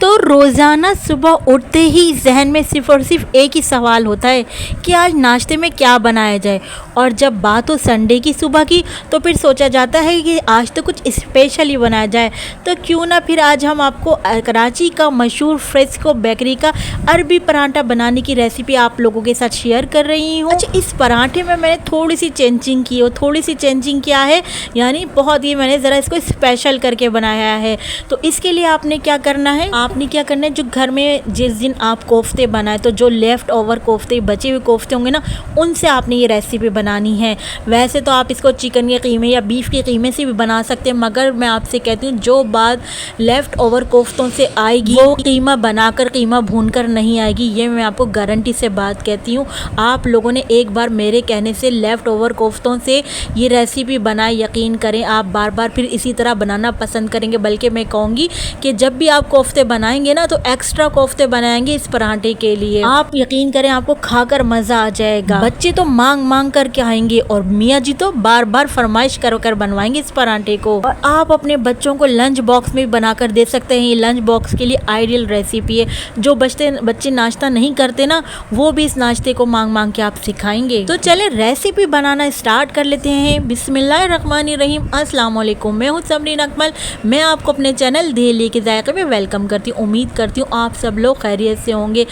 तो रोज़ाना सुबह उठते ही ज़हन में सिर्फ़ और सिर्फ एक ही सवाल होता है कि आज नाश्ते में क्या बनाया जाए। और जब बात हो संडे की सुबह की तो फिर सोचा जाता है कि आज तो कुछ स्पेशल ही बनाया जाए। तो क्यों ना फिर आज हम आपको कराची का मशहूर फ्रेस्को बेकरी का अरबी पराठा बनाने की रेसिपी आप लोगों के साथ शेयर कर रही हूँ। अच्छा, इस पराठे में मैंने थोड़ी सी चेंजिंग की हो, थोड़ी सी चेंजिंग क्या है यानी बहुत ही मैंने ज़रा इसको स्पेशल करके बनाया है। तो इसके लिए आपने क्या करना है, आपने क्या करना है, जो घर में जिस दिन आप कोफ्ते बनाए तो जो लेफ़्ट ओवर कोफ्ते बचे हुए कोफ्ते होंगे ना, उनसे आपने ये रेसिपी बनानी है। वैसे तो आप इसको चिकन के कीमे या बीफ के कीमे से भी बना सकते हैं, मगर मैं आपसे कहती हूँ जो बात लेफ़्ट ओवर कोफ्तों से आएगी वो कीमा बनाकर कीमा भूनकर नहीं आएगी। ये मैं आपको गारंटी से बात कहती हूँ। आप लोगों ने एक बार मेरे कहने से लेफ़्ट ओवर कोफ्तों से ये रेसिपी बनाए, यकीन करें आप बार बार फिर इसी तरह बनाना पसंद करेंगे। बल्कि मैं कहूँगी कि जब भी आप कोफ्ते बनाएंगे ना तो एक्स्ट्रा कोफ्ते बनाएंगे इस पराठे के लिए। आप यकीन करें आपको खाकर मज़ा आ जाएगा। बच्चे तो मांग मांग कर के आएंगे और मियाँ जी तो बार बार फरमाइश कर कर बनवाएंगे इस पराठे को। और आप अपने बच्चों को लंच बॉक्स में बनाकर दे सकते हैं। ये लंच बॉक्स के लिए आइडियल रेसिपी है। जो बच्चे नाश्ता नहीं करते ना, वो भी इस नाश्ते को मांग मांग के आप सिखाएंगे। तो चले रेसिपी बनाना स्टार्ट कर लेते हैं। बिस्मिल्लाहिर्रहमानिर्रहीम। अस्सलाम वालेकुम, मैं हूँ सबरीन अकमल। मैं आपको अपने चैनल दहली के जायके में वेलकम करती हूँ। उम्मीद करती हूँ आप सब लोग खैरियत से होंगे।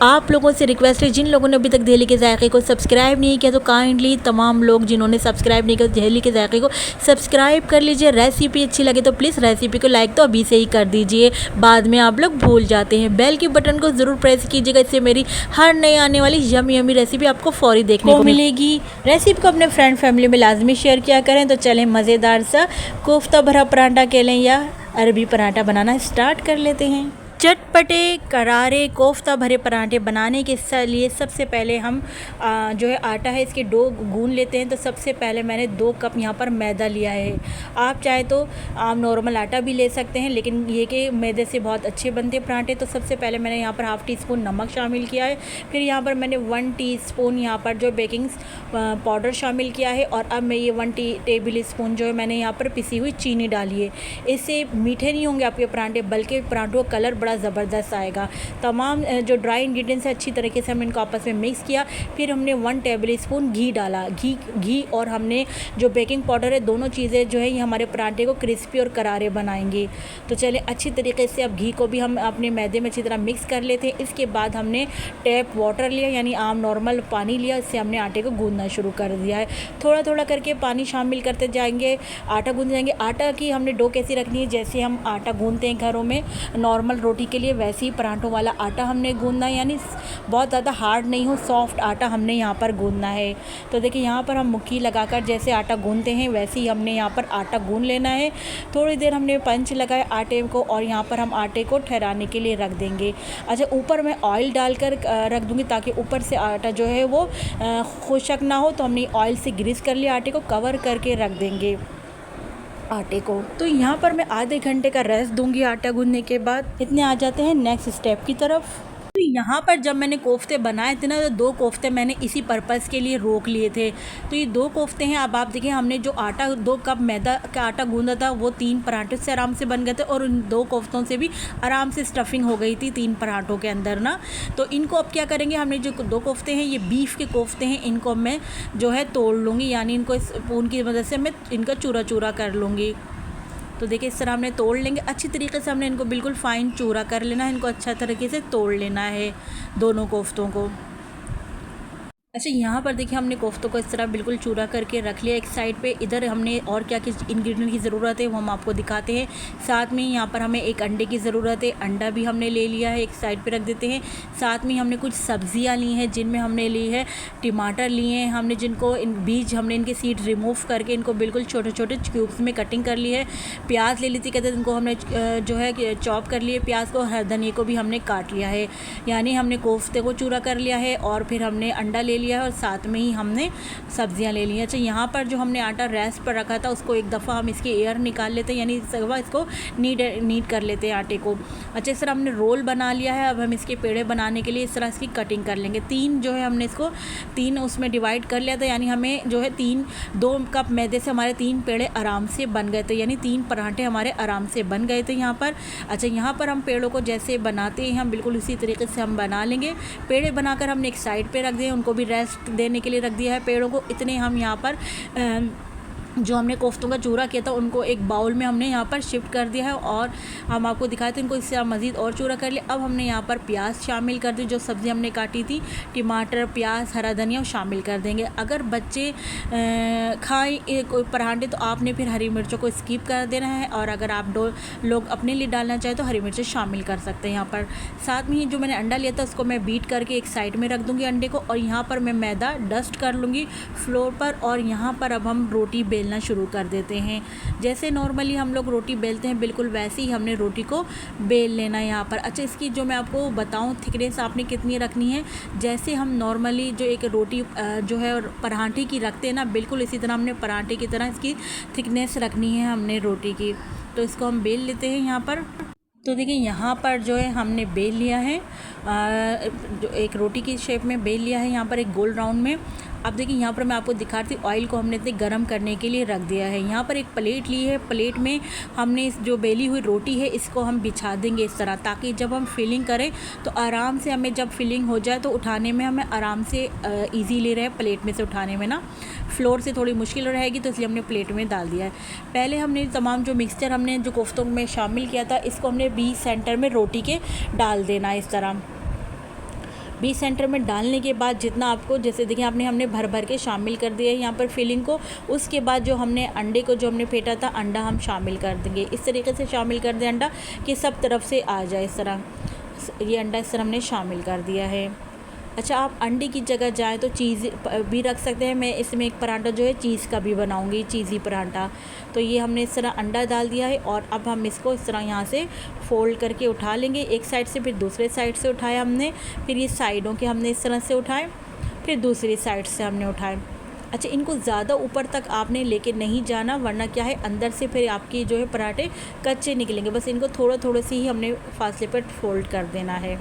आप लोगों से रिक्वेस्ट है, जिन लोगों ने अभी तक दहली के जायके को सब्सक्राइब नहीं किया तो काइंडली तमाम लोग जिन्होंने सब्सक्राइब नहीं किया दहली के जायके को सब्सक्राइब कर लीजिए। रेसिपी अच्छी लगे तो प्लीज़ रेसिपी को लाइक तो अभी से ही कर दीजिए, बाद में आप लोग भूल जाते हैं। बेल के बटन को ज़रूर प्रेस कीजिएगा, इससे मेरी हर नई आने वाली यमी यमी रेसिपी आपको फौरी देखने को मिलेगी। रेसिपी को अपने फ्रेंड फैमिली में लाजमी शेयर किया करें। तो चलें मज़ेदार सा कोफ्ता भरा पराठा कह लें या अरबी पराठा बनाना स्टार्ट कर लेते हैं। चटपटे करारे कोफ्ता भरे पराठे बनाने के लिए सबसे पहले हम जो है आटा है इसके डो गूंद लेते हैं। तो सबसे पहले मैंने 2 कप यहाँ पर मैदा लिया है। आप चाहे तो आप नॉर्मल आटा भी ले सकते हैं, लेकिन ये कि मैदे से बहुत अच्छे बनते हैं पराठे। तो सबसे पहले मैंने यहाँ पर हाफ़ टी स्पून नमक शामिल किया है। फिर यहाँ पर मैंने 1 टीस्पून यहाँ पर जो बेकिंग पाउडर शामिल किया है। और अब मैं ये 1 टेबल स्पून जो है मैंने यहाँ पर पिसी हुई चीनी डाली है। इससे मीठे नहीं होंगे आपके पराठे, बल्कि पराठों का कलर बड़ा ज़बरदस्त आएगा। तमाम जो ड्राई इंग्रेडिएंट्स है अच्छी तरीके से हमने इनको आपस में मिक्स किया। फिर हमने 1 टेबल स्पून घी डाला। घी और हमने जो बेकिंग पाउडर है, दोनों चीज़ें जो है ये हमारे पराठे को क्रिस्पी और करारे बनाएंगे। तो चलिए अच्छी तरीके से अब घी को भी हम अपने मैदे में अच्छी तरह मिक्स कर लेते हैं। इसके बाद हमने टैप वाटर लिया, यानी आम नॉर्मल पानी लिया। इससे हमने आटे को गूंदना शुरू कर दिया है। थोड़ा थोड़ा करके पानी शामिल करते जाएंगे, आटा गूंद जाएंगे। आटा की हमने डो कैसी रखनी है, जैसे हम आटा गूंदते हैं घरों में नॉर्मल रोटी के लिए, वैसे ही पराठों वाला आटा हमने गूंदना है। यानी बहुत ज़्यादा हार्ड नहीं हो, सॉफ्ट आटा हमने यहाँ पर गूंदना है। तो देखिए यहाँ पर हम मुट्ठी लगाकर जैसे आटा गूंदते हैं वैसे ही हमने यहाँ पर आटा गूंद लेना है। थोड़ी देर हमने पंच लगाए आटे को और यहाँ पर हम आटे को ठहराने के लिए रख देंगे। अच्छा, ऊपर मैं ऑयल डालकर रख दूँगी ताकि ऊपर से आटा जो है वो खुशक ना हो। तो हमने ऑयल से ग्रीस कर लिया, आटे को कवर करके रख देंगे आटे को। तो यहाँ पर मैं आधे घंटे का रेस्ट दूंगी आटा गूंदने के बाद। इतने आ जाते हैं नेक्स्ट स्टेप की तरफ। तो यहाँ पर जब मैंने कोफ्ते बनाए थे ना, तो 2 कोफ्ते मैंने इसी पर्पज़ के लिए रोक लिए थे। तो ये 2 कोफ्ते हैं। अब आप देखिए हमने जो आटा 2 कप मैदा का आटा गूंदा था वो 3 पराठों से आराम से बन गए थे। और उन 2 कोफ्तों से भी आराम से स्टफिंग हो गई थी 3 पराठों के अंदर ना। तो इनको अब क्या करेंगे, हमने जो 2 कोफ्ते हैं ये बीफ के कोफ्ते हैं, इनको मैं जो है तोड़ लूँगी, यानी इनको स्पून की मदद से मैं इनका चूरा चूरा कर लूँगी। तो देखिए इस तरह हमने तोड़ लेंगे। अच्छी तरीके से हमने इनको बिल्कुल फ़ाइन चूरा कर लेना है। इनको अच्छा तरीके से तोड़ लेना है दोनों कोफ्तों को। अच्छा, यहाँ पर देखिए हमने कोफ्तों को इस तरह बिल्कुल चूरा करके रख लिया एक साइड पे। इधर हमने और क्या क्या इंग्रेडिएंट की ज़रूरत है वो हम आपको दिखाते हैं। साथ में यहाँ पर हमें एक अंडे की ज़रूरत है, अंडा भी हमने ले लिया है, एक साइड पे रख देते हैं। साथ में हमने कुछ सब्जियाँ ली हैं, जिनमें हमने ली है टमाटर लिए हैं हमने, जिनको इन बीज हमने इनके सीड रिमूव करके इनको बिल्कुल छोटे छोटे क्यूब्स में कटिंग कर ली है। प्याज ले ली थी, कहते हैं इनको हमने जो है चॉप कर लिए प्याज को। धनिया को भी हमने काट लिया है, यानी हमने कोफ्ते को चूरा कर लिया है। और फिर हमने अंडा ले लिया है और साथ में ही हमने सब्जियां ले ली हैं। अच्छा, यहाँ पर जो हमने आटा रेस्ट पर रखा था उसको एक दफ़ा हम इसकी एयर निकाल लेते हैं, यानी इस दफ़ा इसको नीड कर लेते हैं आटे को। अच्छा, इस तरह हमने रोल बना लिया है। अब हम इसके पेड़े बनाने के लिए इस तरह इसकी कटिंग कर लेंगे। 3 जो है हमने इसको 3 उसमें डिवाइड कर लिया था, यानी हमें जो है 2 कप मैदे से हमारे 3 पेड़े आराम से बन गए थे, यानी 3 पराठे हमारे आराम से बन गए थे यहाँ पर। अच्छा, यहाँ पर हम पेड़ों को जैसे बनाते हैं हम बिल्कुल उसी तरीके से हम बना लेंगे। पेड़े बनाकर हमने एक साइड पे रख दिए, उनको भी रेस्ट देने के लिए रख दिया है पेड़ों को। इतने हम यहाँ पर जो हमने कोफ्तों का चूरा किया था उनको एक बाउल में हमने यहाँ पर शिफ्ट कर दिया है और हम आपको दिखाए थे इनको इससे मज़ीद और चूरा कर लिया। अब हमने यहाँ पर प्याज शामिल कर दी, जो सब्ज़ी हमने काटी थी, टमाटर, प्याज, हरा धनिया शामिल कर देंगे। अगर बच्चे खाएँ कोई पराठे तो आपने फिर हरी मिर्चों को स्किप कर देना है, और अगर आप लोग अपने लिए डालना चाहें तो हरी मिर्चें शामिल कर सकते हैं यहाँ पर। साथ में ही जो मैंने अंडा लिया था उसको मैं बीट करके एक साइड में रख दूँगी अंडे को, और यहाँ पर मैं मैदा डस्ट कर लूँगी फ्लोर पर। और यहाँ पर अब हम रोटी बेलना शुरू कर देते हैं। जैसे नॉर्मली हम लोग रोटी बेलते हैं बिल्कुल वैसे ही हमने रोटी को बेल लेना है यहाँ पर। अच्छा, इसकी जो मैं आपको बताऊँ थिकनेस आपने कितनी रखनी है, जैसे हम नॉर्मली जो एक रोटी जो है पराठे की रखते हैं ना, बिल्कुल इसी तरह हमने पराठे की तरह इसकी थिकनेस रखनी है हमने रोटी की। तो इसको हम बेल लेते हैं यहाँ पर। तो देखिए यहाँ पर जो है हमने बेल लिया है, जो एक रोटी की शेप में बेल लिया है यहाँ पर एक गोल राउंड में। अब देखिए यहाँ पर मैं आपको दिखाती हूँ, ऑयल को हमने इतने गर्म करने के लिए रख दिया है। यहाँ पर एक प्लेट ली है, प्लेट में हमने इस जो बेली हुई रोटी है इसको हम बिछा देंगे इस तरह, ताकि जब हम फिलिंग करें तो आराम से हमें जब फिलिंग हो जाए तो उठाने में हमें आराम से ईजीली रहे, प्लेट में से उठाने में ना फ्लोर से थोड़ी मुश्किल रहेगी, तो इसलिए हमने प्लेट में डाल दिया है। पहले हमने तमाम जो मिक्सचर हमने जो कोफ्तों में शामिल किया था इसको हमने बीच सेंटर में रोटी के डाल देना है इस तरह। बीच सेंटर में डालने के बाद जितना आपको, जैसे देखिए आपने हमने भर भर के शामिल कर दिया है यहाँ पर फिलिंग को। उसके बाद जो हमने अंडे को जो हमने फेंटा था अंडा हम शामिल कर देंगे। इस तरीके से शामिल कर दें अंडा कि सब तरफ से आ जाए इस तरह। ये अंडा इस तरह हमने शामिल कर दिया है। अच्छा, आप अंडे की जगह जाएँ तो चीज़ भी रख सकते हैं। मैं इसमें एक पराठा जो है चीज़ का भी बनाऊंगी, चीज़ी पराठा। तो ये हमने इस तरह अंडा डाल दिया है और अब हम इसको इस तरह यहाँ से फ़ोल्ड करके उठा लेंगे, एक साइड से फिर दूसरे साइड से उठाया हमने, फिर ये साइडों के हमने इस तरह से उठाए, फिर दूसरी साइड से हमने उठाए। अच्छा, इनको ज़्यादा ऊपर तक आपने लेके नहीं जाना, वरना क्या है अंदर से फिर आपकी जो है पराठे कच्चे निकलेंगे। बस इनको थोड़ा थोड़ा सी ही हमने फासले पर फोल्ड कर देना है।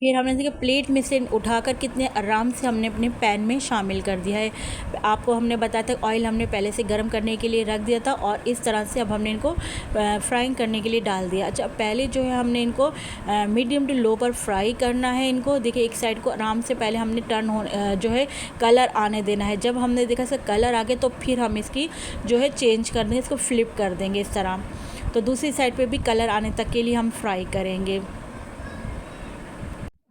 फिर हमने देखिए प्लेट में से उठाकर कितने आराम से हमने अपने पैन में शामिल कर दिया है। आपको हमने बताया था ऑयल हमने पहले से गर्म करने के लिए रख दिया था, और इस तरह से अब हमने इनको फ्राइंग करने के लिए डाल दिया। अच्छा, पहले जो है हमने इनको मीडियम टू लो पर फ्राई करना है इनको। देखिए एक साइड को आराम से पहले हमने जो है कलर आने देना है। जब हमने देखा इसका कलर आ गया तो फिर हम इसकी जो है चेंज कर देंगे, इसको फ्लिप कर देंगे इस तरह। तो दूसरी साइड पर भी कलर आने तक के लिए हम फ्राई करेंगे।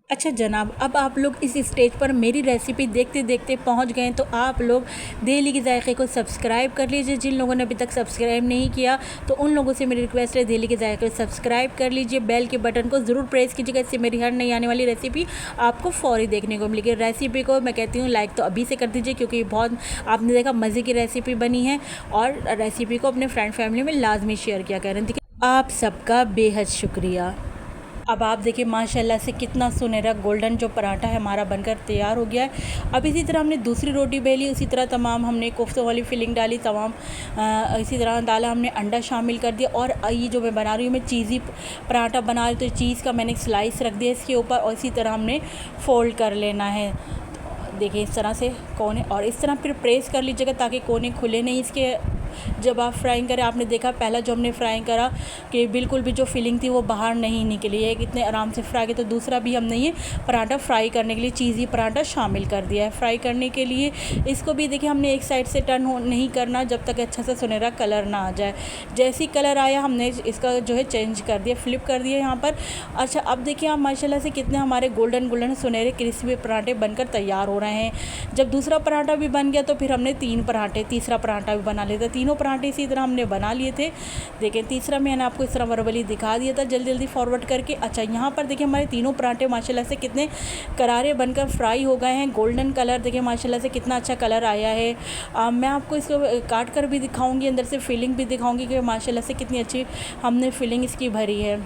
अच्छा जनाब, अब आप लोग इस स्टेज पर मेरी रेसिपी देखते देखते पहुंच गए, तो आप लोग दिल्ली के जायके को सब्सक्राइब कर लीजिए। जिन लोगों ने अभी तक सब्सक्राइब नहीं किया तो उन लोगों से मेरी रिक्वेस्ट है दिल्ली के जायके को सब्सक्राइब कर लीजिए, बेल के बटन को ज़रूर प्रेस कीजिएगा, इससे मेरी हर नई आने वाली रेसिपी आपको फौरी देखने को मिलेगी। रेसिपी को मैं कहती हूँ लाइक तो अभी से कर दीजिए, क्योंकि बहुत आपने देखा मज़े की रेसिपी बनी है, और रेसिपी को अपने फ्रेंड फैमिली में लाजमी शेयर किया करें। देखिए आप सबका बेहद शुक्रिया। अब आप देखिए माशाल्लाह से कितना सुनहरा गोल्डन जो पराठा है हमारा बनकर तैयार हो गया है। अब इसी तरह हमने दूसरी रोटी बेली, उसी तरह तमाम हमने कोफ्तों वाली फिलिंग डाली, तमाम इसी तरह डाला, हमने अंडा शामिल कर दिया। और ये जो मैं बना रही हूँ मैं चीज़ी पराठा बना रही हूँ, तो चीज़ का मैंने एक स्लाइस रख दिया इसके ऊपर, और इसी तरह हमने फ़ोल्ड कर लेना है। देखिए इस तरह से कोने, और इस तरह फिर प्रेस कर लीजिएगा ताकि कोने खुले नहीं इसके। जब आप फ्राइंग करें, आपने देखा पहला जो हमने फ्राइंग करा कि बिल्कुल भी जो फिलिंग थी वो बाहर नहीं निकली है, कितने आराम से फ्राई किया। तो दूसरा भी हमने ये पराठा फ्राई करने के लिए चीज़ी पराठा शामिल कर दिया है फ्राई करने के लिए। इसको भी देखिए हमने एक साइड से टर्न नहीं करना जब तक अच्छा सा सुनहरा कलर ना आ जाए। जैसे ही कलर आया हमने इसका जो है चेंज कर दिया, फ्लिप कर दिया यहाँ पर। अच्छा, अब देखिए आप माशाल्लाह से कितने हमारे गोल्डन गोल्डन सुनहरे क्रिस्पी पराठे बनकर तैयार हो रहे हैं। जब दूसरा पराठा भी बन गया तो फिर हमने तीसरा पराठा भी बना लिया था। तीनों पराठे इसी तरह हमने बना लिए थे। देखिए तीसरा मैंने आपको इस तरह वर्बली दिखा दिया था जल्दी जल्दी फॉरवर्ड करके। अच्छा, यहाँ पर देखिए हमारे तीनों पराठे माशाल्लाह से कितने करारे बनकर फ्राई हो गए हैं। गोल्डन कलर देखिए माशाल्लाह से कितना अच्छा कलर आया है। मैं आपको इसको काट कर भी दिखाऊंगी, अंदर से फिलिंग भी दिखाऊंगी कि माशाल्लाह से कितनी अच्छी हमने फिलिंग इसकी भरी है।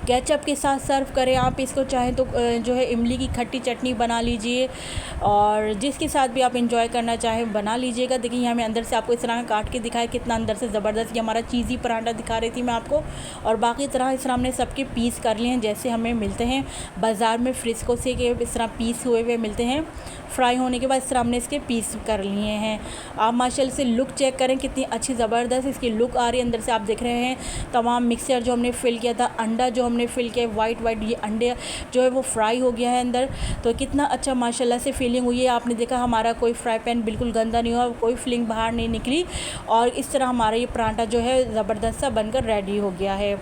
केचप के साथ सर्व करें आप इसको, चाहें तो जो है इमली की खट्टी चटनी बना लीजिए, और जिसके साथ भी आप एंजॉय करना चाहें बना लीजिएगा। देखिए यहाँ मैं अंदर से आपको इस तरह काट के दिखाया, कितना अंदर से ज़बरदस्त ये हमारा चीज़ी पराठा दिखा रही थी मैं आपको। और बाकी तरह इस तरह हमने सबके पीस कर लिए हैं, जैसे हमें मिलते हैं बाज़ार में फ्रिस्को से के इस तरह पीस हुए हुए मिलते हैं। फ्राई होने के बाद इस तरह हमने इसके पीस कर लिए हैं। आप माशाल्लाह से लुक चेक करें, कितनी अच्छी ज़बरदस्त इसकी लुक आ रही है। अंदर से आप देख रहे हैं तमाम मिक्सचर जो हमने फ़िल किया था, अंडा जो हमने फ़िल किया वाइट वाइट, ये अंडे जो है वो फ्राई हो गया है अंदर। तो कितना अच्छा माशाल्लाह से फीलिंग हुई है। आपने देखा हमारा कोई फ्राई पैन बिल्कुल गंदा नहीं हुआ, कोई फीलिंग बाहर नहीं निकली, और इस तरह हमारा ये पराठा जो है ज़बरदस्त सा बनकर रेडी हो गया है।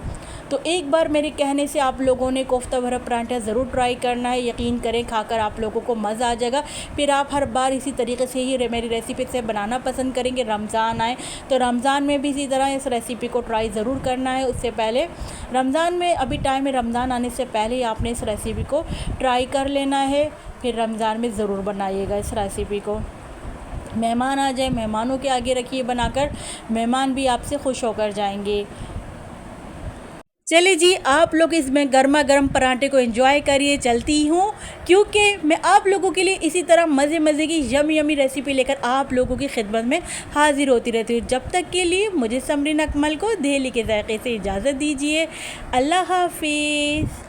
तो एक बार मेरे कहने से आप लोगों ने कोफ्ता भरा पराठा ज़रूर ट्राई करना है। यकीन करें खाकर आप लोगों को मज़ा आ जाएगा। फिर आप हर बार इसी तरीके से ही मेरी रेसिपी से बनाना पसंद करेंगे। रमज़ान आए तो रमज़ान में भी इसी तरह इस रेसिपी को ट्राई ज़रूर करना है। उससे पहले रमज़ान में अभी टाइम है, रमज़ान आने से पहले ही आपने इस रेसिपी को ट्राई कर लेना है। फिर रमज़ान में ज़रूर बनाइएगा इस रेसिपी को। मेहमान आ जाए, मेहमानों के आगे रखिए बनाकर, मेहमान भी आपसे खुश होकर जाएंगे। चलिए जी, आप लोग इसमें गर्मा गर्म पराठे को एंजॉय करिए। चलती हूँ, क्योंकि मैं आप लोगों के लिए इसी तरह मज़े मज़े की यमी रेसिपी लेकर आप लोगों की खिदमत में हाजिर होती रहती हूँ। जब तक के लिए मुझे समरीन अकमल को दहली के ज़ायक़े से इजाज़त दीजिए। अल्लाह हाफिज़।